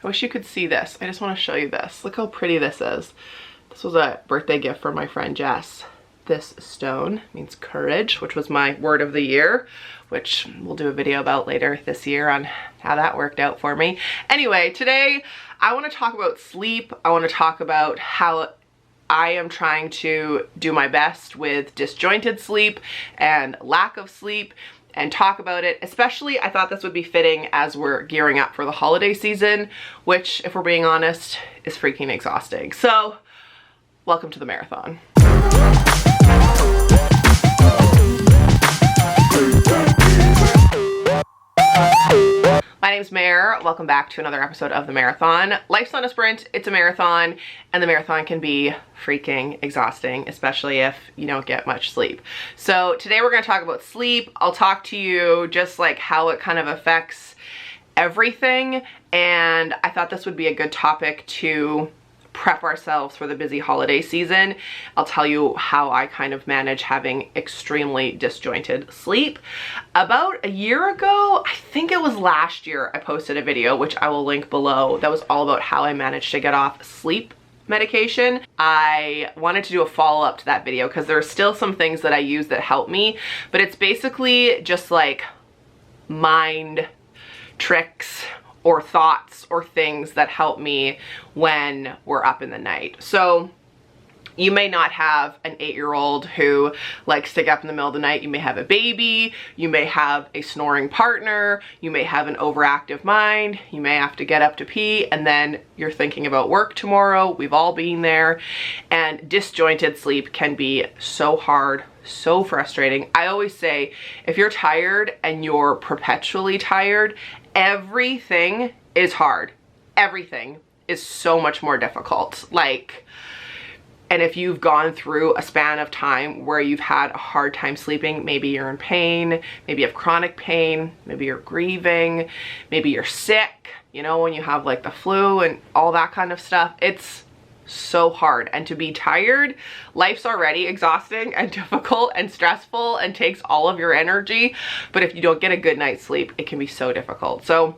I wish you could see this. I just want to show you this. Look how pretty this is. This was a birthday gift from my friend Jess. This stone means courage, which was my word of the year, which we'll do a video about later this year on how that worked out for me. Anyway, today I want to talk about sleep. I want to talk about how I am trying to do my best with disjointed sleep and lack of sleep, and talk about it. Especially, I thought this would be fitting as we're gearing up for the holiday season, which, if we're being honest, is freaking exhausting. So, welcome to the marathon. My name's Mare. Welcome back to another episode of The Marathon. Life's not a sprint, it's a marathon, and the marathon can be freaking exhausting, especially if you don't get much sleep. So today we're going to talk about sleep. I'll talk to you just like how it kind of affects everything, and I thought this would be a good topic to prep ourselves for the busy holiday season. I'll tell you how I kind of manage having extremely disjointed sleep. About a year ago, I think it was last year, I posted a video, which I will link below, that was all about how I managed to get off sleep medication. I wanted to do a follow-up to that video because there are still some things that I use that help me, but it's basically just like mind tricks or thoughts or things that help me when we're up in the night. So you may not have an 8-year-old who likes to get up in the middle of the night. You may have a baby, you may have a snoring partner, you may have an overactive mind, you may have to get up to pee, and then you're thinking about work tomorrow. We've all been there. And disjointed sleep can be so hard, so frustrating. I always say, if you're tired and you're perpetually tired, everything is hard. Everything is so much more difficult. And if you've gone through a span of time where you've had a hard time sleeping, maybe you're in pain, maybe you have chronic pain, maybe you're grieving, maybe you're sick, you know, when you have like the flu and all that kind of stuff, it's so hard. And to be tired, life's already exhausting and difficult and stressful and takes all of your energy. But if you don't get a good night's sleep, it can be so difficult. So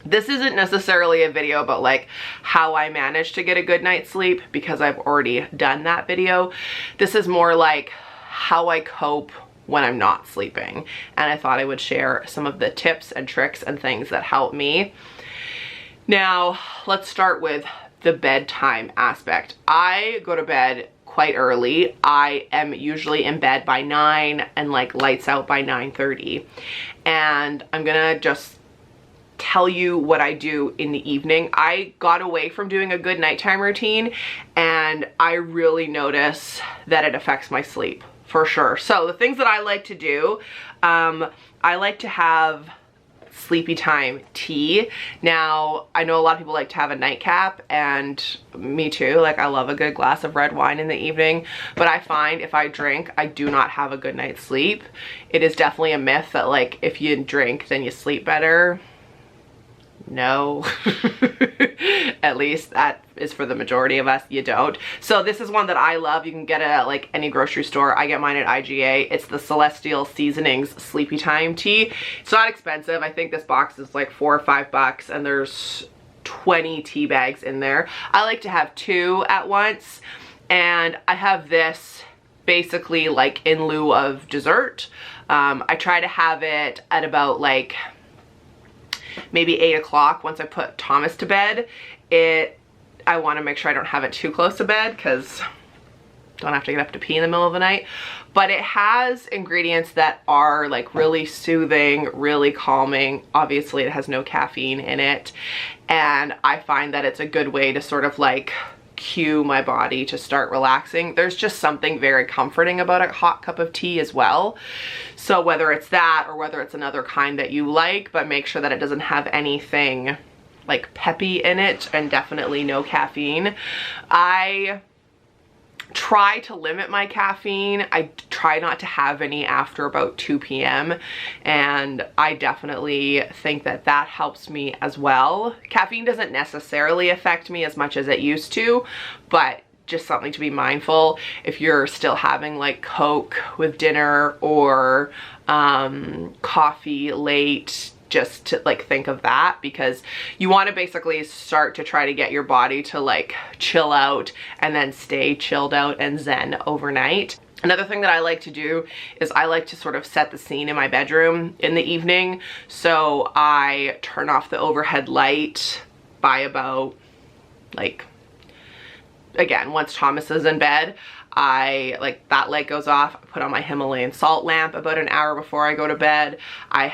this isn't necessarily a video about like how I manage to get a good night's sleep, because I've already done that video. This is more like how I cope when I'm not sleeping. And I thought I would share some of the tips and tricks and things that help me. Now, let's start with the bedtime aspect. I go to bed quite early. I am usually in bed by 9 and like lights out by 9:30. And I'm gonna just tell you what I do in the evening. I got away from doing a good nighttime routine, and I really notice that it affects my sleep for sure. So the things that I like to do, I like to have sleepy time tea. Now, I know a lot of people like to have a nightcap, and me too. Like, I love a good glass of red wine in the evening, but I find if I drink, I do not have a good night's sleep. It is definitely a myth that like if you drink, then you sleep better. No. At least that is for the majority of us. You don't. So this is one that I love. You can get it at like any grocery store. I get mine at IGA. It's the Celestial Seasonings Sleepy Time Tea. It's not expensive. I think this box is like $4 or $5, and there's 20 tea bags in there. I like to have 2 at once, and I have this basically like in lieu of dessert. I try to have it at about like maybe 8 o'clock once I put Thomas to bed. I want to make sure I don't have it too close to bed, because don't have to get up to pee in the middle of the night. But it has ingredients that are like really soothing, really calming. Obviously it has no caffeine in it, and I find that it's a good way to sort of like cue my body to start relaxing. There's just something very comforting about a hot cup of tea as well. So whether it's that or whether it's another kind that you like, but make sure that it doesn't have anything like peppy in it, and definitely no caffeine. I try to limit my caffeine. I try not to have any after about 2 p.m. and I definitely think that that helps me as well. Caffeine doesn't necessarily affect me as much as it used to, but just something to be mindful if you're still having like Coke with dinner or coffee late. just to like think of that, because you want to basically start to try to get your body to like chill out and then stay chilled out and zen overnight. Another thing that I like to do is I like to sort of set the scene in my bedroom in the evening. So I turn off the overhead light by about like, again, once Thomas is in bed, that light goes off. I put on my Himalayan salt lamp about an hour before I go to bed. If I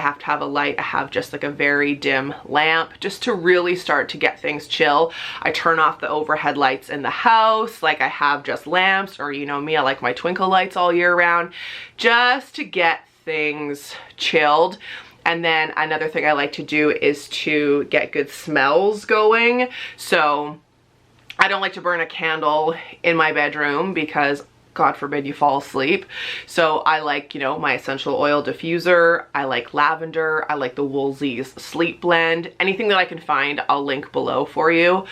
have to have a light, I have just like a very dim lamp just to really start to get things chill. I turn off the overhead lights in the house. Like I have just lamps, or you know me, I like my twinkle lights all year round just to get things chilled. And then another thing I like to do is to get good smells going. So I don't like to burn a candle in my bedroom because God forbid you fall asleep. So I like, you know, my essential oil diffuser. I like lavender. I like the Woolsey's sleep blend. Anything that I can find, I'll link below for you.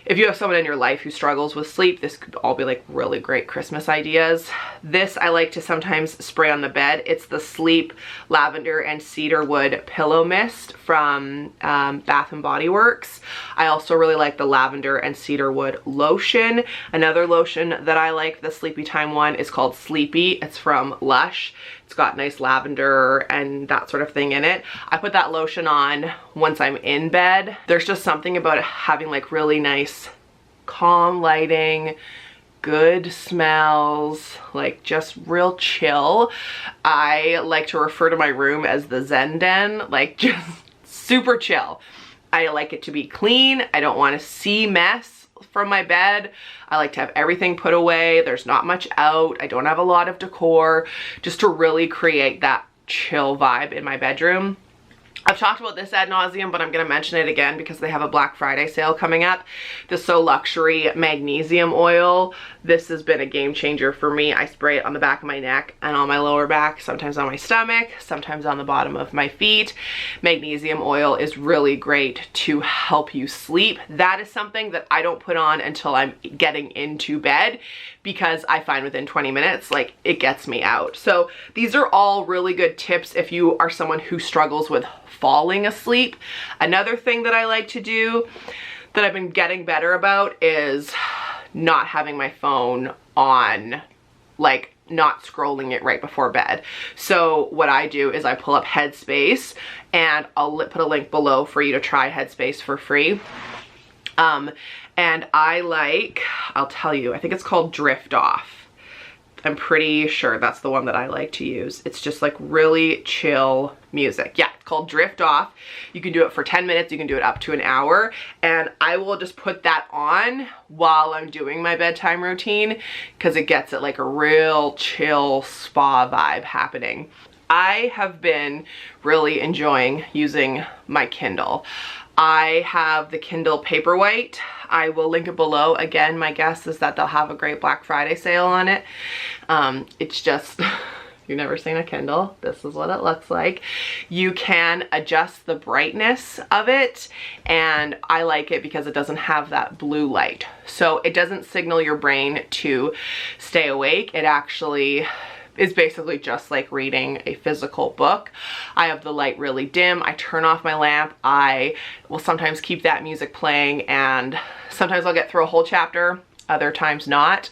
If you have someone in your life who struggles with sleep, this could all be like really great Christmas ideas. This I like to sometimes spray on the bed. It's the Sleep Lavender and Cedarwood Pillow Mist from Bath and Body Works. I also really like the Lavender and Cedarwood Lotion. Another lotion that I like, the Sleepy Time one, is called Sleepy. It's from Lush. It's got nice lavender and that sort of thing in it. I put that lotion on once I'm in bed. There's just something about it having like really nice calm lighting, good smells, like just real chill. I like to refer to my room as the Zen Den, like just super chill. I like it to be clean. I don't want to see mess from my bed. I like to have everything put away. There's not much out. I don't have a lot of decor, just to really create that chill vibe in my bedroom. I've talked about this ad nauseum, but I'm going to mention it again because they have a Black Friday sale coming up. The So Luxury Magnesium Oil. This has been a game changer for me. I spray it on the back of my neck and on my lower back, sometimes on my stomach, sometimes on the bottom of my feet. Magnesium oil is really great to help you sleep. That is something that I don't put on until I'm getting into bed, because I find within 20 minutes, like, it gets me out. So these are all really good tips if you are someone who struggles with falling asleep. Another thing that I like to do that I've been getting better about is not having my phone on, like not scrolling it right before bed. So what I do is I pull up Headspace, and I'll put a link below for you to try Headspace for free. And I'll tell you, I think it's called Drift Off. I'm pretty sure that's the one that I like to use. It's just like really chill music. Yeah, it's called Drift Off. You can do it for 10 minutes. You can do it up to an hour. And I will just put that on while I'm doing my bedtime routine, because it gets it like a real chill spa vibe happening. I have been really enjoying using my Kindle. I have the Kindle Paperwhite. I will link it below. Again, my guess is that they'll have a great Black Friday sale on it. It's just, you've never seen a Kindle, this is what it looks like. You can adjust the brightness of it, and I like it because it doesn't have that blue light. So it doesn't signal your brain to stay awake. It actually is basically just like reading a physical book. I have the light really dim. I turn off my lamp. I will sometimes keep that music playing, and sometimes I'll get through a whole chapter, other times not.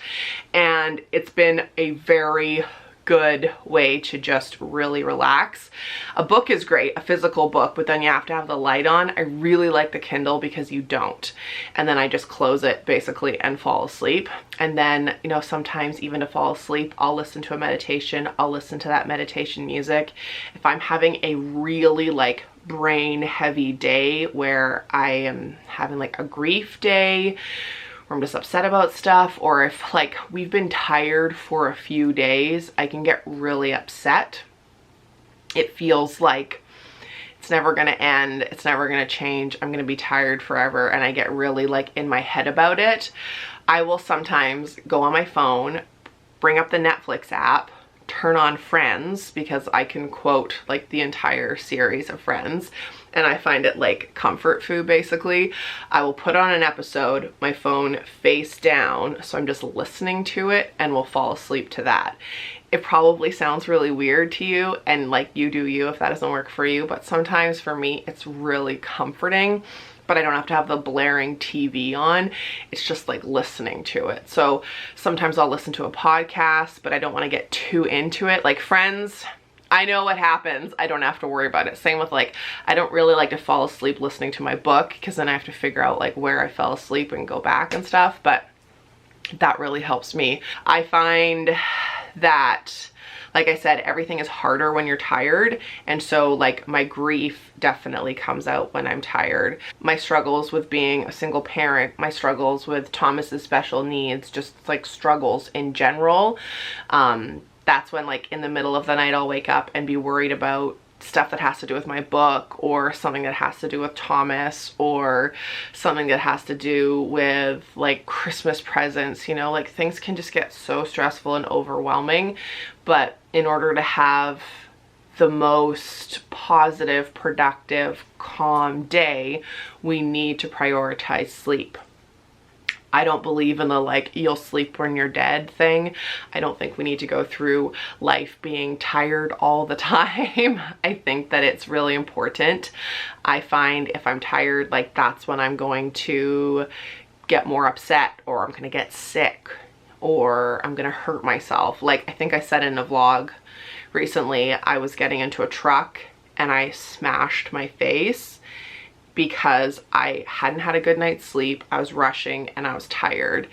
And it's been a very good way to just really relax. A book is great, a physical book, but then you have to have the light on. I really like the Kindle because you don't. And then I just close it basically and fall asleep. And then, you know, sometimes even to fall asleep, I'll listen to a meditation. I'll listen to that meditation music. If I'm having a really like brain heavy day where I am having like a grief day, or I'm just upset about stuff, or if like we've been tired for a few days, I can get really upset. It feels like it's never gonna end, it's never gonna change, I'm gonna be tired forever, and I get really like in my head about it. I will sometimes go on my phone, bring up the Netflix app, turn on Friends, because I can quote like the entire series of Friends, and I find it like comfort food basically. I will put on an episode, my phone face down, so I'm just listening to it and will fall asleep to that. It probably sounds really weird to you, and like, you do you if that doesn't work for you, but sometimes for me it's really comforting. But I don't have to have the blaring TV on. It's just like listening to it. So sometimes I'll listen to a podcast, but I don't want to get too into it. Like Friends, I know what happens. I don't have to worry about it. Same with like, I don't really like to fall asleep listening to my book, because then I have to figure out like where I fell asleep and go back and stuff. But that really helps me. I find that, like I said, everything is harder when you're tired. And so like my grief definitely comes out when I'm tired. My struggles with being a single parent, my struggles with Thomas's special needs, just like struggles in general. That's when like in the middle of the night I'll wake up and be worried about stuff that has to do with my book, or something that has to do with Thomas, or something that has to do with like Christmas presents, you know, like things can just get so stressful and overwhelming. But in order to have the most positive, productive, calm day, we need to prioritize sleep. I don't believe in the like, you'll sleep when you're dead thing. I don't think we need to go through life being tired all the time. I think that it's really important. I find if I'm tired, like that's when I'm going to get more upset, or I'm gonna get sick, or I'm gonna hurt myself. Like I think I said in a vlog recently, I was getting into a truck and I smashed my face because I hadn't had a good night's sleep. I was rushing and I was tired,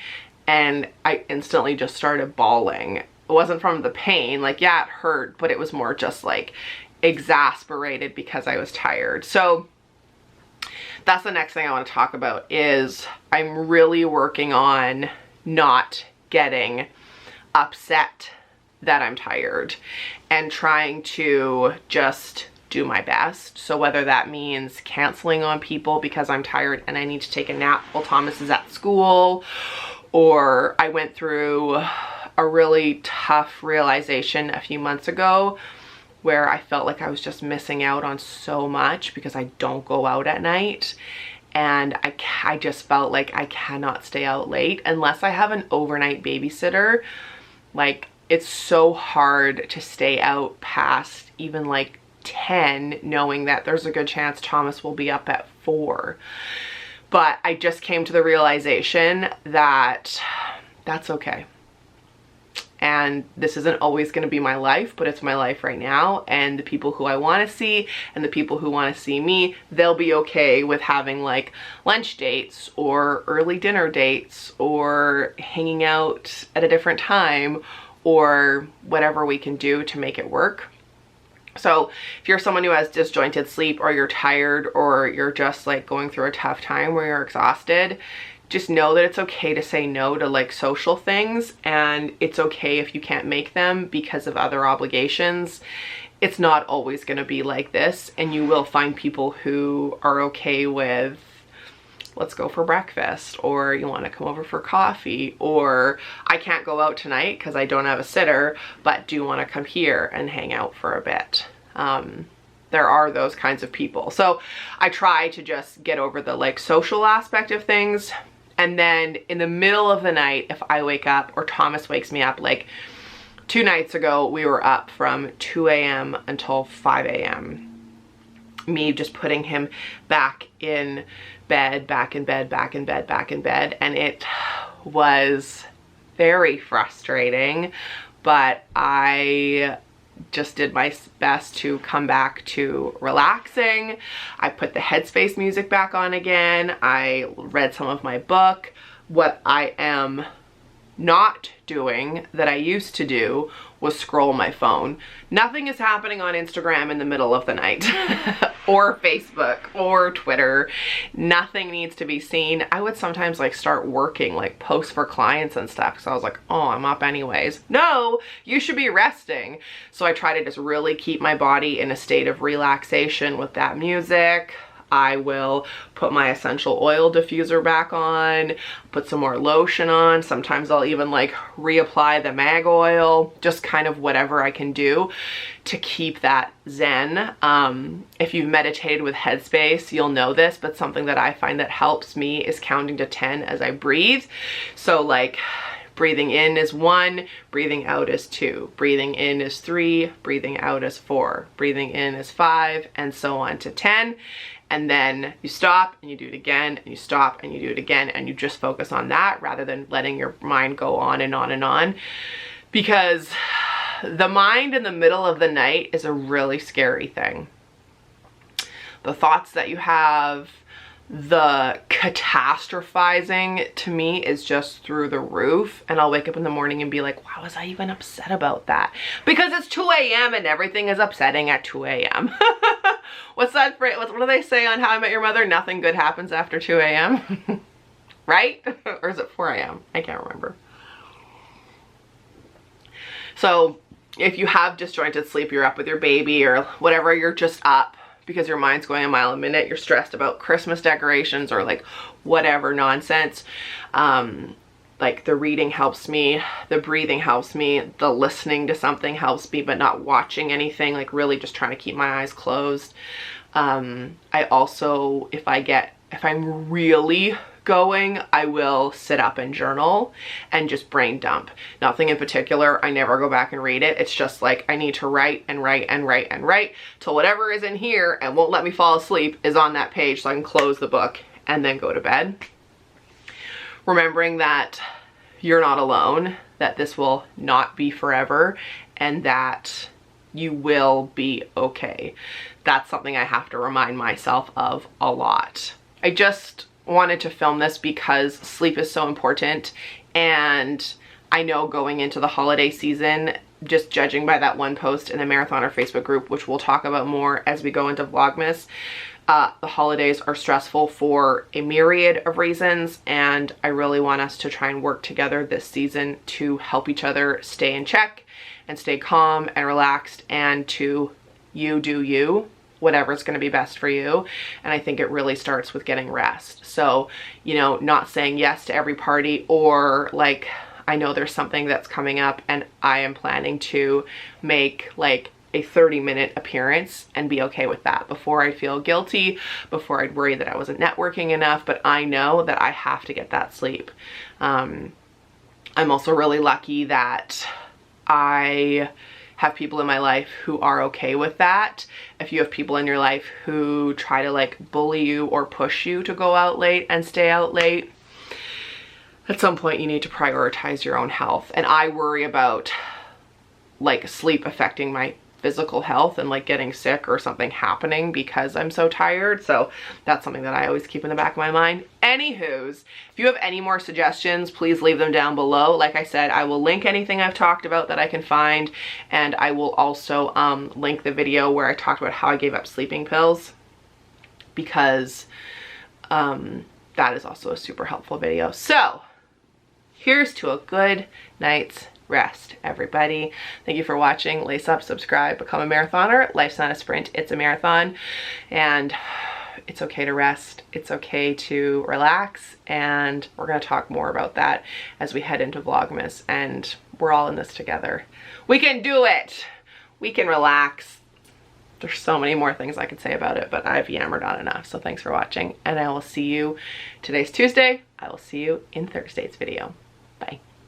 and I instantly just started bawling. It wasn't from the pain, like yeah, it hurt, but it was more just like exasperated because I was tired. So that's the next thing I want to talk about, is I'm really working on not getting upset that I'm tired, and trying to just do my best. So whether that means canceling on people because I'm tired and I need to take a nap while Thomas is at school, or I went through a really tough realization a few months ago where I felt like I was just missing out on so much because I don't go out at night. And I just felt like I cannot stay out late unless I have an overnight babysitter. Like it's so hard to stay out past even like 10, knowing that there's a good chance Thomas will be up at 4. But I just came to the realization that that's okay. And this isn't always going to be my life, but it's my life right now. And the people who I want to see and the people who want to see me, they'll be okay with having like lunch dates or early dinner dates or hanging out at a different time or whatever we can do to make it work. So if you're someone who has disjointed sleep, or you're tired, or you're just like going through a tough time where you're exhausted, just know that it's okay to say no to like social things, and it's okay if you can't make them because of other obligations. It's not always going to be like this, and you will find people who are okay with, let's go for breakfast, or you want to come over for coffee, or I can't go out tonight because I don't have a sitter, but do you want to come here and hang out for a bit? There are those kinds of people. So I try to just get over the like social aspect of things. And then in the middle of the night, if I wake up or Thomas wakes me up, like 2 nights ago, we were up from 2 a.m. until 5 a.m. Me just putting him back in bed, back in bed, back in bed, back in bed. And it was very frustrating, but I just did my best to come back to relaxing. I put the Headspace music back on again. I read some of my book. What I am not doing that I used to do was scroll my phone. Nothing is happening on Instagram in the middle of the night or Facebook or Twitter. Nothing needs to be seen. I would sometimes like start working, like post for clients and stuff, so I was like, oh, I'm up anyways. No, you should be resting. So I try to just really keep my body in a state of relaxation with that music. I will put my essential oil diffuser back on, put some more lotion on. Sometimes I'll even like reapply the mag oil, just kind of whatever I can do to keep that zen. If you've meditated with Headspace, you'll know this, but something that I find that helps me is counting to 10 as I breathe. So like breathing in is 1, breathing out is 2, breathing in is 3, breathing out is 4, breathing in is 5, and so on to 10. And then you stop and you do it again, and you stop and you do it again, and you just focus on that rather than letting your mind go on and on and on. Because the mind in the middle of the night is a really scary thing. The thoughts that you have, the catastrophizing to me is just through the roof, and I'll wake up in the morning and be like, why was I even upset about that? Because it's 2 a.m. and everything is upsetting at 2 a.m. What's that phrase? What do they say on How I Met Your Mother? Nothing good happens after 2 a.m. Right? Or is it 4 a.m.? I can't remember. So if you have disjointed sleep, you're up with your baby or whatever, you're just up because your mind's going a mile a minute, you're stressed about Christmas decorations or like whatever nonsense, like the reading helps me, the breathing helps me, the listening to something helps me, but not watching anything, like really just trying to keep my eyes closed. I also, if I'm really going, I will sit up and journal and just brain dump. Nothing in particular. I never go back and read it. It's just like I need to write and write and write and write till whatever is in here and won't let me fall asleep is on that page so I can close the book and then go to bed. Remembering that you're not alone, that this will not be forever, and that you will be okay. That's something I have to remind myself of a lot. I just wanted to film this because sleep is so important, and I know going into the holiday season, just judging by that one post in the Marathoner Facebook group, which we'll talk about more as we go into Vlogmas, the holidays are stressful for a myriad of reasons, and I really want us to try and work together this season to help each other stay in check and stay calm and relaxed, and to you do you, whatever's going to be best for you. And I think it really starts with getting rest. So, you know, not saying yes to every party, or like, I know there's something that's coming up and I am planning to make like a 30-minute appearance and be okay with that before I feel guilty, before I'd worry that I wasn't networking enough, but I know that I have to get that sleep. I'm also really lucky that I have people in my life who are okay with that. If you have people in your life who try to like bully you or push you to go out late and stay out late, at some point you need to prioritize your own health. And I worry about like sleep affecting my physical health and like getting sick or something happening because I'm so tired. So that's something that I always keep in the back of my mind. Anywho's, if you have any more suggestions, please leave them down below. Like I said, I will link anything I've talked about that I can find, and I will also link the video where I talked about how I gave up sleeping pills, because that is also a super helpful video. So here's to a good night's rest, everybody. Thank you for watching. Lace up, subscribe, become a marathoner. Life's not a sprint, it's a marathon. And it's okay to rest. It's okay to relax. And we're going to talk more about that as we head into Vlogmas. And we're all in this together. We can do it. We can relax. There's so many more things I could say about it, but I've yammered on enough. So thanks for watching. And I will see you, today's Tuesday. I will see you in Thursday's video. Bye.